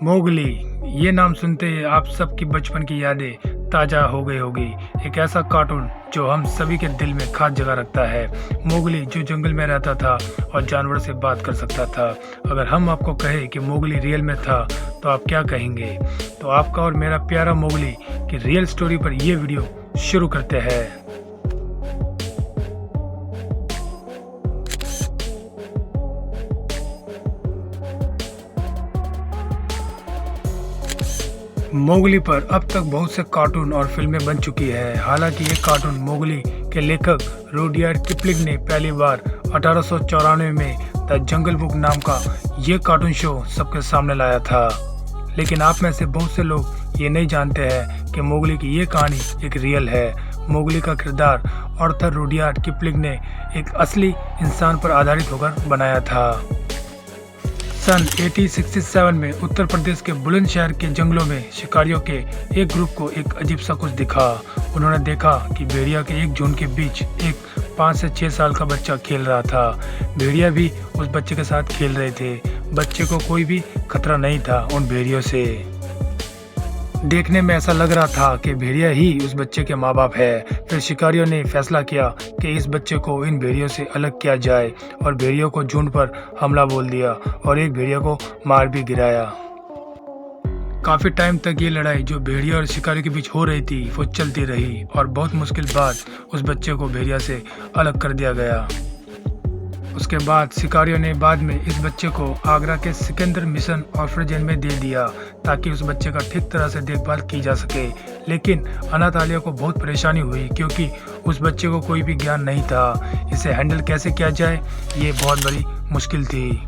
Mowgli, ये नाम सुनते ही आप सबकी बचपन की यादें ताज़ा हो गई होगी। एक ऐसा कार्टून जो हम सभी के दिल में खास जगह रखता है। मोगली जो जंगल में रहता था और जानवरों से बात कर सकता था। अगर हम आपको कहें कि मोगली रियल में था तो आप क्या कहेंगे? तो आपका और मेरा प्यारा मोगली की रियल स्टोरी पर ये वीडियो शुरू करते हैं। मोगली पर अब तक बहुत से कार्टून और फिल्में बन चुकी है। हालांकि ये कार्टून मोगली के लेखक रुडयार्ड किपलिंग ने पहली बार 1894 में द जंगल बुक नाम का ये कार्टून शो सबके सामने लाया था। लेकिन आप में से बहुत से लोग ये नहीं जानते हैं कि मोगली की ये कहानी एक रियल है। मोगली का किरदार ऑर्थर रुडयार्ड किपलिंग ने एक असली इंसान पर आधारित होकर बनाया था। सन 1867 में उत्तर प्रदेश के बुलंदशहर के जंगलों में शिकारियों के एक ग्रुप को एक अजीब सा कुछ दिखा। उन्होंने देखा कि भेड़िया के एक झुंड के बीच एक 5 से 6 साल का बच्चा खेल रहा था। भेड़िया भी उस बच्चे के साथ खेल रहे थे। बच्चे को कोई भी खतरा नहीं था उन भेड़ियों से। देखने में ऐसा लग रहा था कि भेड़िया ही उस बच्चे के माँ बाप है। फिर शिकारियों ने फैसला किया कि इस बच्चे को इन भेड़ियों से अलग किया जाए और भेड़ियों को झुंड पर हमला बोल दिया और एक भेड़िया को मार भी गिराया। काफ़ी टाइम तक ये लड़ाई जो भेड़िया और शिकारी के बीच हो रही थी वो चलती रही और बहुत मुश्किल बाद उस बच्चे को भेड़िया से अलग कर दिया गया। उसके बाद शिकारियों ने बाद में इस बच्चे को आगरा के सिकंदर मिशन ऑर्फनेज में दे दिया ताकि उस बच्चे का ठीक तरह से देखभाल की जा सके। लेकिन अनाथालय को बहुत परेशानी हुई क्योंकि उस बच्चे को कोई भी ज्ञान नहीं था। इसे हैंडल कैसे किया जाए ये बहुत बड़ी मुश्किल थी।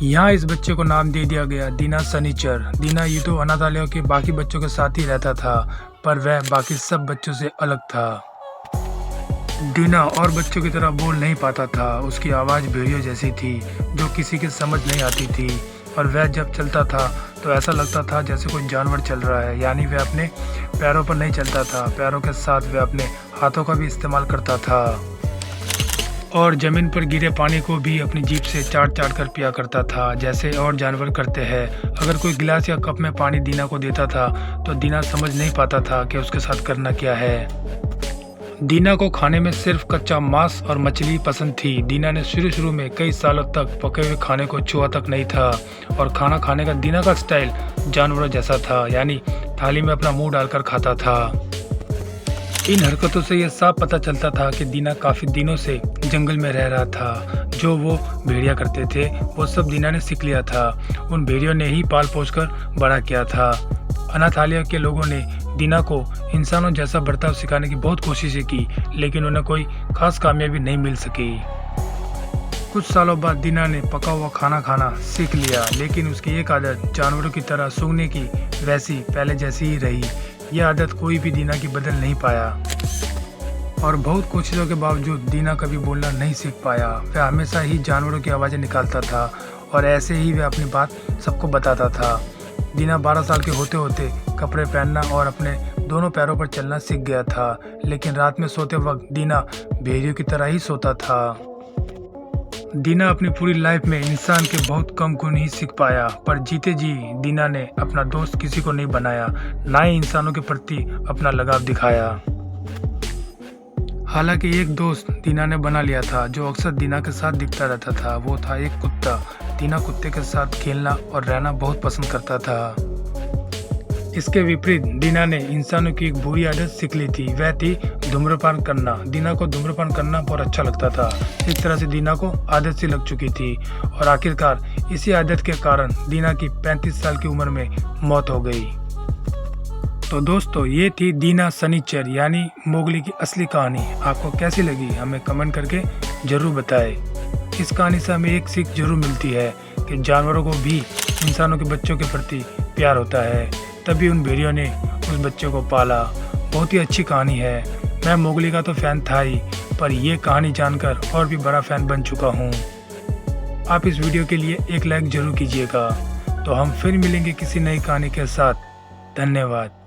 यहाँ इस बच्चे को नाम दे दिया गया दीना सनीचर। दीना ये तो अनाथालयों के बाकी बच्चों के साथ ही रहता था पर वह बाकी सब बच्चों से अलग था। दीना और बच्चों की तरह बोल नहीं पाता था। उसकी आवाज़ भेड़ियों जैसी थी जो किसी की समझ नहीं आती थी और वह जब चलता था तो ऐसा लगता था जैसे कोई जानवर चल रहा है। यानी वह अपने पैरों पर नहीं चलता था, पैरों के साथ वह अपने हाथों का भी इस्तेमाल करता था और ज़मीन पर गिरे पानी को भी अपनी जीभ से चाट चाट कर पिया करता था जैसे और जानवर करते हैं। अगर कोई गिलास या कप में पानी दीना को देता था तो दीना समझ नहीं पाता था कि उसके साथ करना क्या है। दीना को खाने में सिर्फ कच्चा मांस और मछली पसंद थी। दीना ने शुरू में कई सालों तक पके हुए खाने को छुआ तक नहीं था और खाना खाने का दीना का स्टाइल जानवरों जैसा था, यानी थाली में अपना मुंह डालकर खाता था। इन हरकतों से यह साफ पता चलता था कि दीना काफ़ी दिनों से जंगल में रह रहा था। जो वो भेड़िया करते थे वो सब दीना ने सीख लिया था। उन भेड़ियों ने ही पाल पोस कर बड़ा किया था। अनाथालय के लोगों ने दीना को इंसानों जैसा बर्ताव सिखाने की बहुत कोशिशें की लेकिन उन्हें कोई खास कामयाबी नहीं मिल सकी। कुछ सालों बाद दीना ने पका हुआ खाना खाना सीख लिया लेकिन उसकी एक आदत जानवरों की तरह सूंघने की वैसी पहले जैसी ही रही। यह आदत कोई भी दीना की बदल नहीं पाया और बहुत कोशिशों के बावजूद दीना कभी बोलना नहीं सीख पाया। वह हमेशा ही जानवरों की आवाज़ें निकालता था और ऐसे ही वह अपनी बात सबको बताता था। दीना 12 साल के होते होते कपड़े पहनना और अपने दोनों पैरों पर चलना सीख गया था। लेकिन रात में सोते वक्त दीना भेड़ियों की तरह ही सोता था। दीना अपनी पूरी लाइफ में इंसान के बहुत कम गुण ही सीख पाया पर जीते जी दीना ने अपना दोस्त किसी को नहीं बनाया, ना ही इंसानों के प्रति अपना लगाव दिखाया। हालांकि एक दोस्त दीना ने बना लिया था जो अक्सर दीना के साथ दिखता रहता था। वो था एक कुत्ता। दीना कुत्ते के साथ खेलना और रहना बहुत पसंद करता था। इसके विपरीत दीना ने इंसानों की एक बुरी आदत सीख ली थी, वह थी धूम्रपान करना। दीना को धूम्रपान करना बहुत अच्छा लगता था। इस तरह से दीना को आदत सी लग चुकी थी और आखिरकार इसी आदत के कारण दीना की 35 साल की उम्र में मौत हो गई। तो दोस्तों ये थी दीना सनीचर यानी मोगली की असली कहानी। आपको कैसी लगी हमें कमेंट करके ज़रूर बताएं। इस कहानी से हमें एक सीख जरूर मिलती है कि जानवरों को भी इंसानों के बच्चों के प्रति प्यार होता है, तभी उन भेड़ियों ने उस बच्चे को पाला। बहुत ही अच्छी कहानी है। मैं मोगली का तो फ़ैन था ही पर यह कहानी जानकर और भी बड़ा फ़ैन बन चुका हूँ। आप इस वीडियो के लिए एक लाइक ज़रूर कीजिएगा। तो हम फिर मिलेंगे किसी नई कहानी के साथ। धन्यवाद।